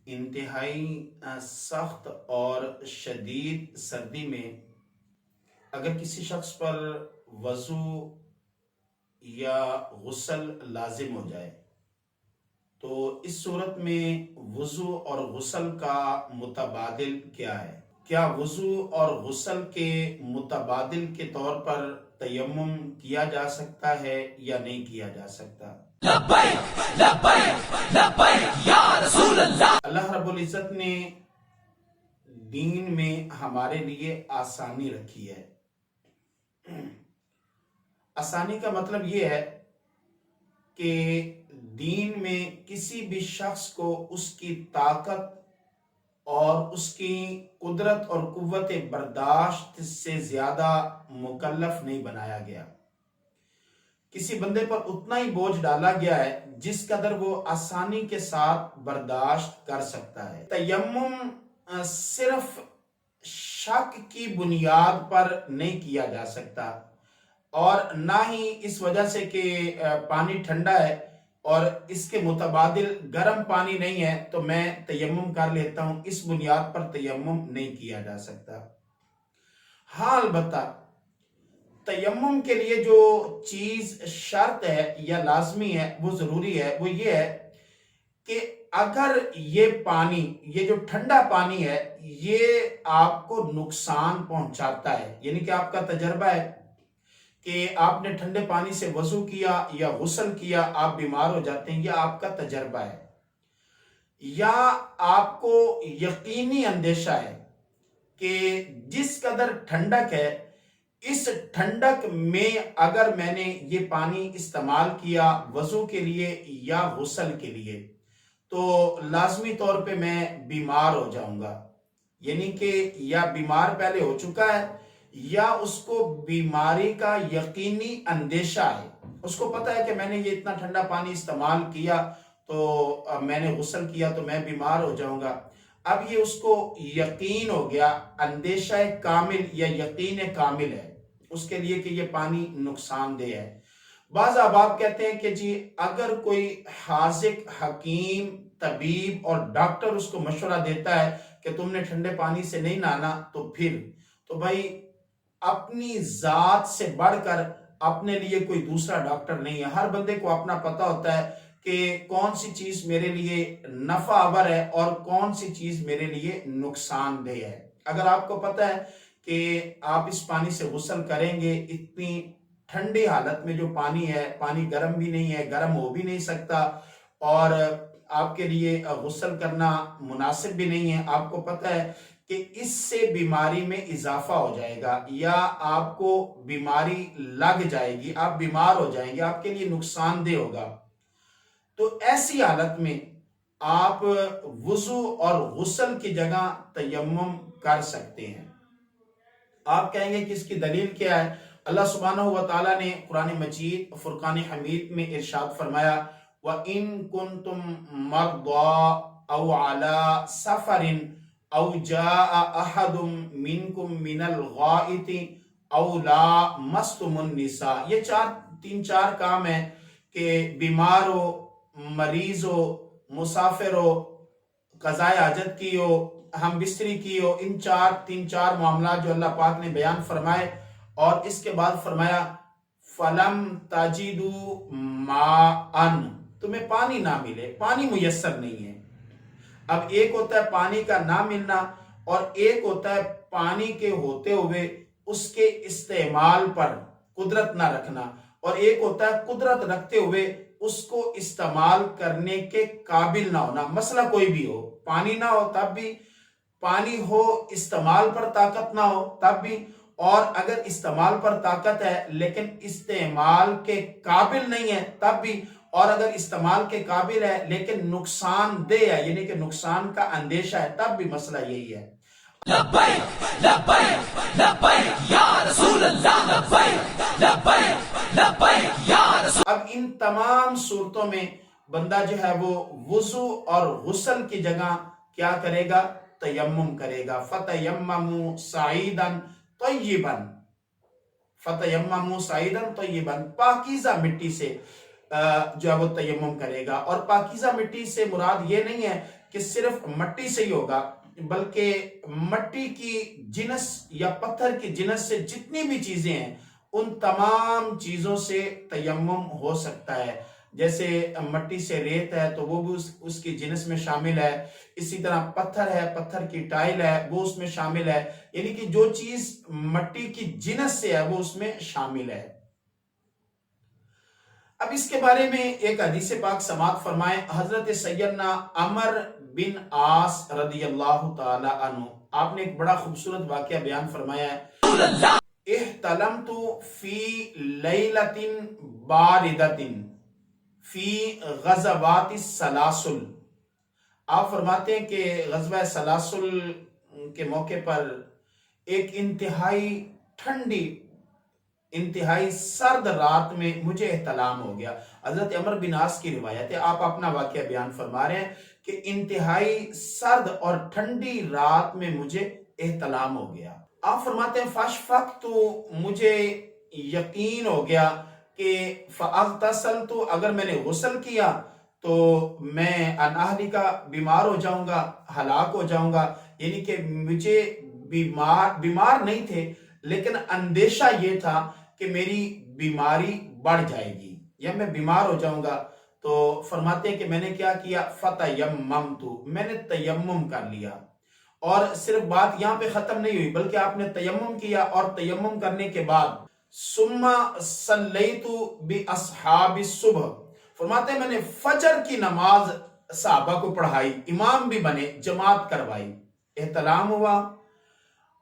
انتہائی سخت اور شدید سردی میں اگر کسی شخص پر وضو یا غسل لازم ہو جائے تو اس صورت میں وضو اور غسل کا متبادل کیا ہے؟ کیا وضو اور غسل کے متبادل کے طور پر تیمم کیا جا سکتا ہے یا نہیں کیا جا سکتا؟ لبیک لبیک لبیک یا رسول اللہ۔ اللہ رب العزت نے دین میں ہمارے لیے آسانی رکھی ہے۔ آسانی کا مطلب یہ ہے کہ دین میں کسی بھی شخص کو اس کی طاقت اور اس کی قدرت اور قوت برداشت سے زیادہ مکلف نہیں بنایا گیا۔ کسی بندے پر اتنا ہی بوجھ ڈالا گیا ہے جس قدر وہ آسانی کے ساتھ برداشت کر سکتا ہے۔ تیمم صرف شک کی بنیاد پر نہیں کیا جا سکتا، اور نہ ہی اس وجہ سے کہ پانی ٹھنڈا ہے اور اس کے متبادل گرم پانی نہیں ہے تو میں تیمم کر لیتا ہوں، اس بنیاد پر تیمم نہیں کیا جا سکتا۔ ہاں البتہ تیمم کے لیے جو چیز شرط ہے یا لازمی ہے، وہ ضروری ہے، وہ یہ ہے کہ اگر یہ پانی، یہ جو ٹھنڈا پانی ہے، یہ آپ کو نقصان پہنچاتا ہے، یعنی کہ آپ کا تجربہ ہے کہ آپ نے ٹھنڈے پانی سے وضو کیا یا غسل کیا، آپ بیمار ہو جاتے ہیں، یہ آپ کا تجربہ ہے، یا آپ کو یقینی اندیشہ ہے کہ جس قدر ٹھنڈک ہے، اس ٹھنڈک میں اگر میں نے یہ پانی استعمال کیا وضو کے لیے یا غسل کے لیے تو لازمی طور پہ میں بیمار ہو جاؤں گا، یعنی کہ یا بیمار پہلے ہو چکا ہے یا اس کو بیماری کا یقینی اندیشہ ہے، اس کو پتا ہے کہ میں نے یہ اتنا ٹھنڈا پانی استعمال کیا تو میں نے غسل کیا تو میں بیمار ہو جاؤں گا۔ اب یہ اس کو یقین ہو گیا، اندیشہ کامل یا یقین کامل ہے اس کے لیے کہ یہ پانی نقصان دہ ہے۔ بعض احباب کہتے ہیں کہ جی اگر کوئی حاذق، حکیم، طبیب اور ڈاکٹر اس کو مشورہ دیتا ہے کہ تم نے ٹھنڈے پانی سے نہیں نہانا تو پھر تو بھائی اپنی ذات سے بڑھ کر اپنے لیے کوئی دوسرا ڈاکٹر نہیں ہے۔ ہر بندے کو اپنا پتہ ہوتا ہے کہ کون سی چیز میرے لیے نفع آور ہے اور کون سی چیز میرے لیے نقصان دہ ہے۔ اگر آپ کو پتہ ہے کہ آپ اس پانی سے غسل کریں گے، اتنی ٹھنڈی حالت میں جو پانی ہے، پانی گرم بھی نہیں ہے، گرم ہو بھی نہیں سکتا، اور آپ کے لیے غسل کرنا مناسب بھی نہیں ہے، آپ کو پتہ ہے کہ اس سے بیماری میں اضافہ ہو جائے گا یا آپ کو بیماری لگ جائے گی، آپ بیمار ہو جائیں گے، آپ کے لیے نقصان دہ ہوگا، تو ایسی حالت میں آپ وضو اور غسل کی جگہ تیمم کر سکتے ہیں۔ آپ کہیں گے کہ اس کی دلیل کیا ہے؟ اللہ سبحانہ وتعالی نے قرآن مجید فرقان حمید میں ارشاد فرمایا وَإِن كُنتُم مَرْضَىٰ أَوْ عَلَىٰ سَفَرٍ أَوْ جَاءَ أَحَدٌ مِّنكُم مِّنَ الْغَائِطِ أَوْ لَامَسْتُمُ النِّسَاءَ۔ یہ تین چار کام ہیں کہ بیمار ہو، مریض ہو، مسافر ہو، قضاء حاجت کی ہو، ہم بستری کی ہو، ان تین چار معاملات جو اللہ پاک نے بیان فرمائے، اور اس کے بعد فرمایا فَلَمْ تَجِدُوا مَاءً، تمہیں پانی نہ ملے، پانی میسر نہیں ہے۔ اب ایک ہوتا ہے پانی کا نہ ملنا، اور ایک ہوتا ہے پانی کے ہوتے ہوئے اس کے استعمال پر قدرت نہ رکھنا، اور ایک ہوتا ہے قدرت رکھتے ہوئے اس کو استعمال کرنے کے قابل نہ ہونا۔ مسئلہ کوئی بھی ہو، پانی نہ ہو تب بھی، پانی ہو استعمال پر طاقت نہ ہو تب بھی، اور اگر استعمال پر طاقت ہے لیکن استعمال کے قابل نہیں ہے تب بھی، اور اگر استعمال کے قابل ہے لیکن نقصان دہ ہے، یعنی کہ نقصان کا اندیشہ ہے، تب بھی مسئلہ یہی ہے۔ لبیک لبیک لبیک یا رسول اللہ، لبیک لبیک لبیک یا رسول۔ اب ان تمام صورتوں میں بندہ جو ہے وہ وضو اور غسل کی جگہ کیا کرے گا؟ تیمم کرے گا۔ فَتَيَمَّمُوا صَعِيدًا طَيِّبًا، فَتَيَمَّمُوا صَعِيدًا طَيِّبًا، پاکیزہ مٹی سے جو ہے وہ تیمم کرے گا۔ اور پاکیزہ مٹی سے مراد یہ نہیں ہے کہ صرف مٹی سے ہی ہوگا، بلکہ مٹی کی جنس یا پتھر کی جنس سے جتنی بھی چیزیں ہیں ان تمام چیزوں سے تیمم ہو سکتا ہے۔ جیسے مٹی سے ریت ہے تو وہ بھی اس کی جنس میں شامل ہے، اسی طرح پتھر ہے، پتھر کی ٹائل ہے وہ اس میں شامل ہے، یعنی کہ جو چیز مٹی کی جنس سے ہے وہ اس میں شامل ہے۔ اب اس کے بارے میں ایک حدیث پاک سماعت فرمائیں، حضرت سیدنا عمر بن عاص رضی اللہ تعالی عنہ، آپ نے ایک بڑا خوبصورت واقعہ بیان فرمایا ہے، احتلمت فی لیلۃ باردۃ فی غزوات السلاسل۔ آپ فرماتے ہیں کہ غزوہ سلاسل کے موقع پر ایک انتہائی ٹھنڈی، انتہائی سرد رات میں مجھے احتلام ہو گیا۔ حضرت عمر بن عاص کی روایت ہے، آپ اپنا واقعہ بیان فرما رہے ہیں کہ انتہائی سرد اور ٹھنڈی رات میں مجھے احتلام ہو گیا۔ آپ فرماتے ہیں فاشفقت، تو مجھے یقین ہو گیا کہ فاغتسلت، اگر میں نے غسل کیا تو میں ان اہلی کا بیمار ہو جاؤں گا، ہلاک ہو جاؤں گا، یعنی کہ مجھے بیمار نہیں تھے لیکن اندیشہ یہ تھا کہ میری بیماری بڑھ جائے گی یا میں بیمار ہو جاؤں گا۔ تو فرماتے ہیں کہ میں نے کیا کیا، فتیممت، میں نے تیمم کر لیا۔ اور صرف بات یہاں پہ ختم نہیں ہوئی بلکہ آپ نے تیمم کیا، اور تیمم کرنے کے بعد ثم صلیت باصحاب الصبح، فرماتے ہیں میں نے فجر کی نماز صحابہ کو پڑھائی، امام بھی بنے، جماعت کروائی۔ احتلام ہوا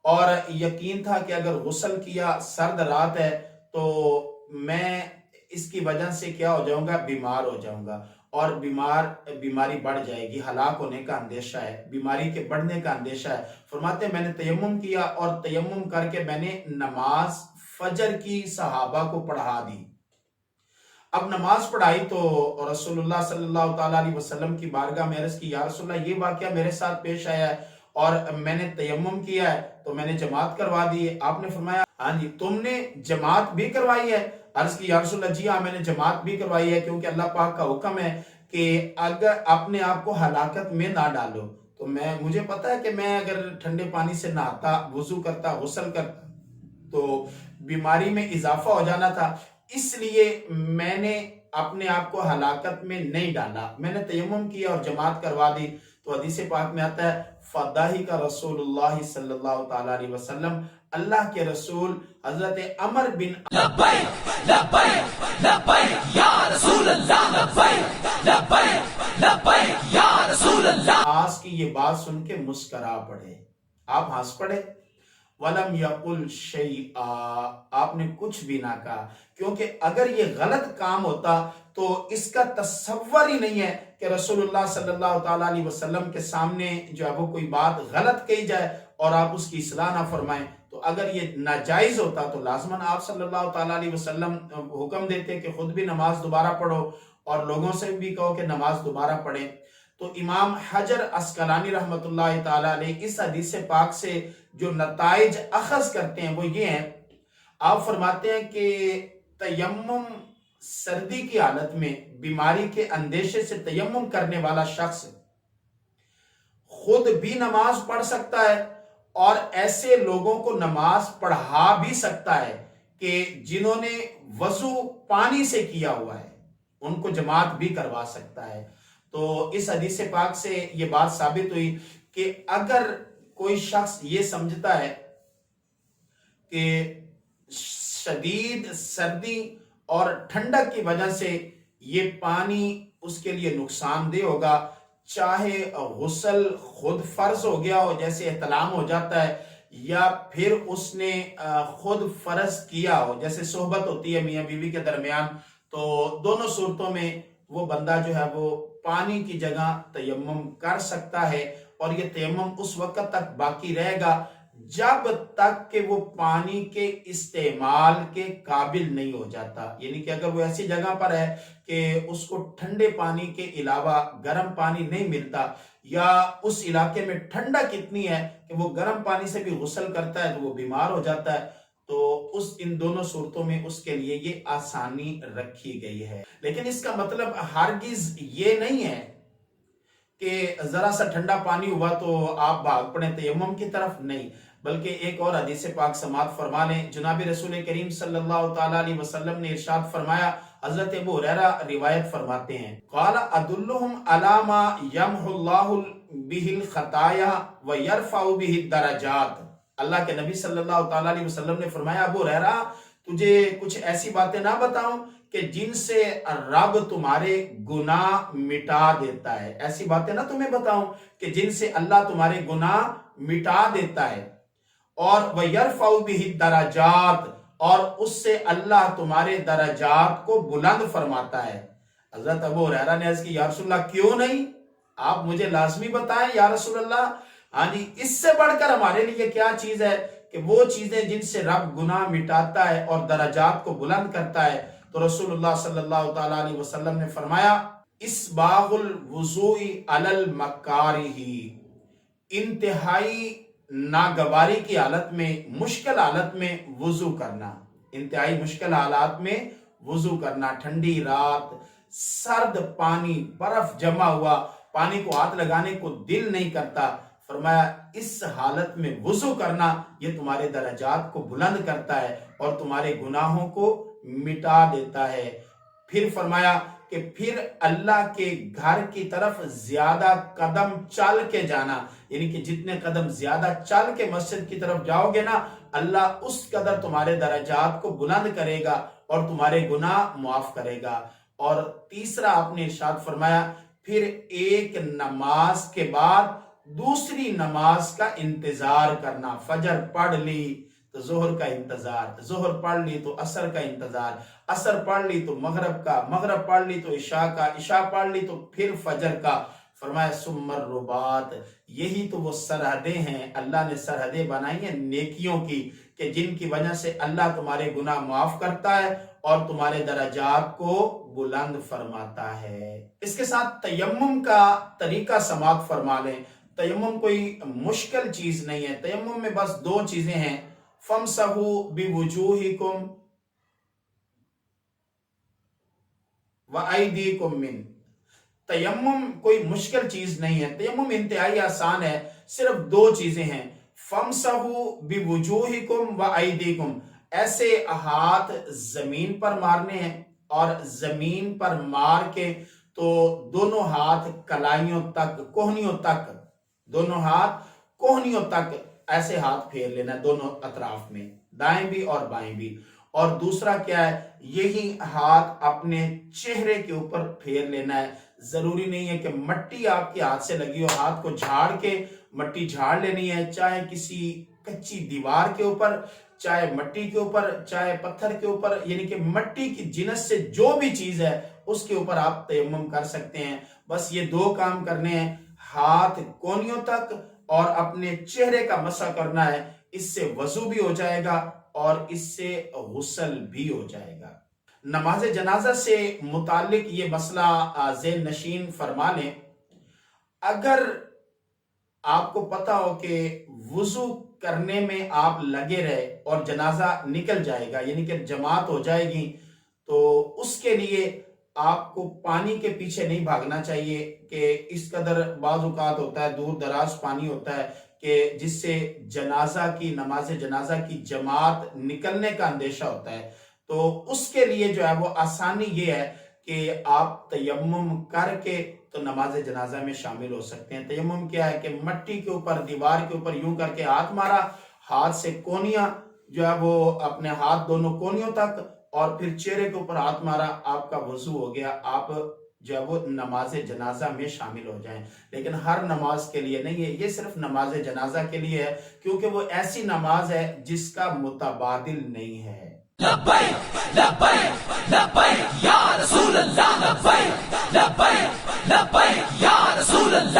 اور یقین تھا کہ اگر غسل کیا، سرد رات ہے تو میں اس کی وجہ سے کیا ہو جاؤں گا، بیمار ہو جاؤں گا، اور بیماری بڑھ جائے گی، ہلاک ہونے کا اندیشہ ہے، بیماری کے بڑھنے کا اندیشہ ہے۔ فرماتے ہیں میں نے تیمم کیا، اور تیمم کر کے میں نے نماز فجر کی صحابہ کو پڑھا دی۔ اب نماز پڑھائی تو رسول اللہ صلی اللہ تعالیٰ علیہ وسلم کی بارگاہ میں عرض کی، یا رسول اللہ یہ واقعہ میرے ساتھ پیش آیا ہے اور میں نے تیمم کیا ہے تو میں نے جماعت کروا دی ہے۔ آپ نے فرمایا ہاں جی تم نے جماعت بھی کروائی ہے؟ عرض کی یا رسول اللہ جی ہاں میں نے جماعت بھی کروائی ہے، کیونکہ اللہ پاک کا حکم ہے کہ اگر اپنے آپ کو ہلاکت میں نہ ڈالو، تو مجھے پتا ہے کہ میں اگر ٹھنڈے پانی سے نہاتا، وضو کرتا، غسل کرتا تو بیماری میں اضافہ ہو جانا تھا، اس لیے میں نے اپنے آپ کو ہلاکت میں نہیں ڈالا، میں نے تیمم کیا اور جماعت کروا دی۔ تو حدیث پاک میں آتا ہے فضاحی کا رسول اللہ صلی اللہ تعالیٰ علیہ وسلم، اللہ کے رسول حضرت عمر بن لبیک لبیک لبیک یا رسول اللہ، لبیک لبیک لبیک یا رسول اللہ، آس کی یہ بات سن کے مسکرا پڑے، آپ ہنس پڑے۔ وَلَمْ يَقُلْ شَيْئًا، آپ نے کچھ بھی نہ کہا، کیونکہ اگر یہ غلط کام ہوتا تو اس کا تصور ہی نہیں ہے کہ رسول اللہ صلی اللہ تعالیٰ علیہ وسلم کے سامنے جو ہے وہ کوئی بات غلط کہی جائے اور آپ اس کی اصلاح نہ فرمائیں۔ تو اگر یہ ناجائز ہوتا تو لازماً آپ صلی اللہ تعالیٰ علیہ وسلم حکم دیتے کہ خود بھی نماز دوبارہ پڑھو اور لوگوں سے بھی کہو کہ نماز دوبارہ پڑھیں۔ تو امام حجر عسقلانی رحمۃ اللہ تعالیٰ علیہ اس حدیث پاک سے جو نتائج اخذ کرتے ہیں وہ یہ ہیں، آپ فرماتے ہیں کہ تیمم سردی کی حالت میں بیماری کے اندیشے سے تیمم کرنے والا شخص خود بھی نماز پڑھ سکتا ہے اور ایسے لوگوں کو نماز پڑھا بھی سکتا ہے کہ جنہوں نے وضو پانی سے کیا ہوا ہے، ان کو جماعت بھی کروا سکتا ہے۔ تو اس حدیث پاک سے یہ بات ثابت ہوئی کہ اگر کوئی شخص یہ سمجھتا ہے کہ شدید سردی اور ٹھنڈک کی وجہ سے یہ پانی اس کے لیے نقصان دہ ہوگا، چاہے غسل خود فرض ہو گیا ہو جیسے احتلام ہو جاتا ہے، یا پھر اس نے خود فرض کیا ہو جیسے صحبت ہوتی ہے میاں بیوی کے درمیان، تو دونوں صورتوں میں وہ بندہ جو ہے وہ پانی کی جگہ تیمم کر سکتا ہے، اور یہ تیمم اس وقت تک باقی رہے گا جب تک کہ وہ پانی کے استعمال کے قابل نہیں ہو جاتا، یعنی کہ اگر وہ ایسی جگہ پر ہے کہ اس کو ٹھنڈے پانی کے علاوہ گرم پانی نہیں ملتا، یا اس علاقے میں ٹھنڈک اتنی ہے کہ وہ گرم پانی سے بھی غسل کرتا ہے تو وہ بیمار ہو جاتا ہے، تو ان دونوں صورتوں میں اس کے لیے یہ آسانی رکھی گئی ہے۔ لیکن اس کا مطلب ہرگز یہ نہیں ہے کہ ذرا سا ٹھنڈا پانی ہوا تو آپ بھاگ پڑیں تیمم کی طرف، نہیں، بلکہ ایک اور حدیث پاک سماعت فرما لیں۔ جناب رسول کریم صلی اللہ تعالی علیہ وسلم نے ارشاد فرمایا، حضرت ابو ہریرہ روایت فرماتے ہیں، قال ادلہم علی ما یمحو اللہ بہ الخطایا ویرفع بہ الدرجات۔ اللہ کے نبی صلی اللہ تعالی علیہ وسلم نے فرمایا، ابو ہریرہ تجھے کچھ ایسی باتیں نہ بتاؤں کہ جن سے رب تمہارے گناہ مٹا دیتا ہے، ایسی باتیں نہ تمہیں بتاؤں کہ جن سے اللہ تمہارے گناہ مٹا دیتا ہے، اور وَيَرْفَعُ بِهِ الدَّرَجَاتِ، اور اس سے اللہ تمہارے درجات کو بلند فرماتا ہے۔ حضرت ابو ہریرہ نے عرض کی، یا رسول اللہ کیوں نہیں، آپ مجھے لازمی بتائیں یا رسول اللہ۔ ہاں جی، اس سے بڑھ کر ہمارے لیے کیا چیز ہے کہ وہ چیزیں جن سے رب گناہ مٹاتا ہے اور درجات کو بلند کرتا ہے۔ تو رسول اللہ صلی اللہ تعالی علیہ وسلم نے فرمایا، اسباغ الوضوء علی المکارہ، انتہائی ناگواری کی حالت میں، مشکل حالت میں وضو کرنا، انتہائی مشکل حالات میں وضو کرنا، ٹھنڈی رات، سرد پانی، برف جمع ہوا، پانی کو ہاتھ لگانے کو دل نہیں کرتا، فرمایا اس حالت میں وضو کرنا یہ تمہارے درجات کو بلند کرتا ہے اور تمہارے گناہوں کو مٹا دیتا ہے۔ پھر فرمایا کہ پھر اللہ کے گھر کی طرف زیادہ قدم چل کے جانا، یعنی کہ جتنے قدم زیادہ چل کے مسجد کی طرف جاؤ گے نا، اللہ اس قدر تمہارے درجات کو بلند کرے گا اور تمہارے گناہ معاف کرے گا۔ اور تیسرا آپ نے ارشاد فرمایا، پھر ایک نماز کے بعد دوسری نماز کا انتظار کرنا، فجر پڑھ لی تو ظہر کا انتظار، ظہر پڑھ لی تو عصر کا انتظار، عصر پڑھ لی تو مغرب کا، مغرب پڑھ لی تو عشاء کا، عشاء پڑھ لی تو پھر فجر کا۔ فرمایا ثم الرباط، یہی تو وہ سرحدیں ہیں، اللہ نے سرحدیں بنائی ہیں نیکیوں کی، کہ جن کی وجہ سے اللہ تمہارے گناہ معاف کرتا ہے اور تمہارے درجات کو بلند فرماتا ہے۔ اس کے ساتھ تیمم کا طریقہ سماعت فرما لیں۔ تیمم کوئی مشکل چیز نہیں ہے، تیمم میں بس دو چیزیں ہیں، فَامْسَحُوا بِوُجُوهِكُمْ وَأَيْدِيكُمْ مِنْ۔ تیمم کوئی مشکل چیز نہیں ہے، تیمم انتہائی آسان ہے، صرف دو چیزیں ہیں، فَامْسَحُوا بِوُجُوهِكُمْ وَأَيْدِيكُمْ، ایسے ہاتھ زمین پر مارنے ہیں اور زمین پر مار کے تو دونوں ہاتھ کلائیوں تک، کوہنیوں تک، دونوں ہاتھ کوہنیوں تک ایسے ہاتھ پھیر لینا ہے، دونوں اطراف میں، دائیں بھی اور بائیں بھی۔ اور دوسرا کیا ہے، یہی ہاتھ اپنے چہرے کے اوپر پھیر لینا ہے۔ ضروری نہیں ہے کہ مٹی آپ کے ہاتھ سے لگی ہو، ہاتھ کو جھاڑ کے مٹی جھاڑ لینی ہے، چاہے کسی کچی دیوار کے اوپر، چاہے مٹی کے اوپر، چاہے پتھر کے اوپر، یعنی کہ مٹی کی جنس سے جو بھی چیز ہے اس کے اوپر آپ تیمم کر سکتے ہیں۔ بس یہ دو کام کرنے ہیں، ہاتھ کونیوں تک اور اپنے چہرے کا مسح کرنا ہے، اس سے وضو بھی ہو جائے گا اور اس سے غسل بھی ہو جائے گا۔ نماز جنازہ سے متعلق یہ مسئلہ ذہن نشین فرما لیں، اگر آپ کو پتا ہو کہ وضو کرنے میں آپ لگے رہے اور جنازہ نکل جائے گا، یعنی کہ جماعت ہو جائے گی، تو اس کے لیے آپ کو پانی کے پیچھے نہیں بھاگنا چاہیے، کہ اس قدر بعض اوقات ہوتا ہے، دور دراز پانی ہوتا ہے کہ جس سے جنازہ کی، نماز جنازہ کی جماعت نکلنے کا اندیشہ ہوتا ہے۔ تو اس کے لیے جو ہے وہ آسانی یہ ہے کہ آپ تیمم کر کے تو نماز جنازہ میں شامل ہو سکتے ہیں۔ تیمم کیا ہے کہ مٹی کے اوپر، دیوار کے اوپر یوں کر کے ہاتھ مارا، ہاتھ سے کونیاں جو ہے وہ اپنے ہاتھ دونوں کونیوں تک، اور پھر چہرے کے اوپر ہاتھ مارا، آپ کا وضو ہو گیا، آپ جو ہے وہ نماز جنازہ میں شامل ہو جائیں۔ لیکن ہر نماز کے لیے نہیں ہے، یہ صرف نماز جنازہ کے لیے ہے، کیونکہ وہ ایسی نماز ہے جس کا متبادل نہیں ہے۔ لبیک لبیک لبیک یا رسول اللہ، لبیک لبیک لبیک یا رسول اللہ۔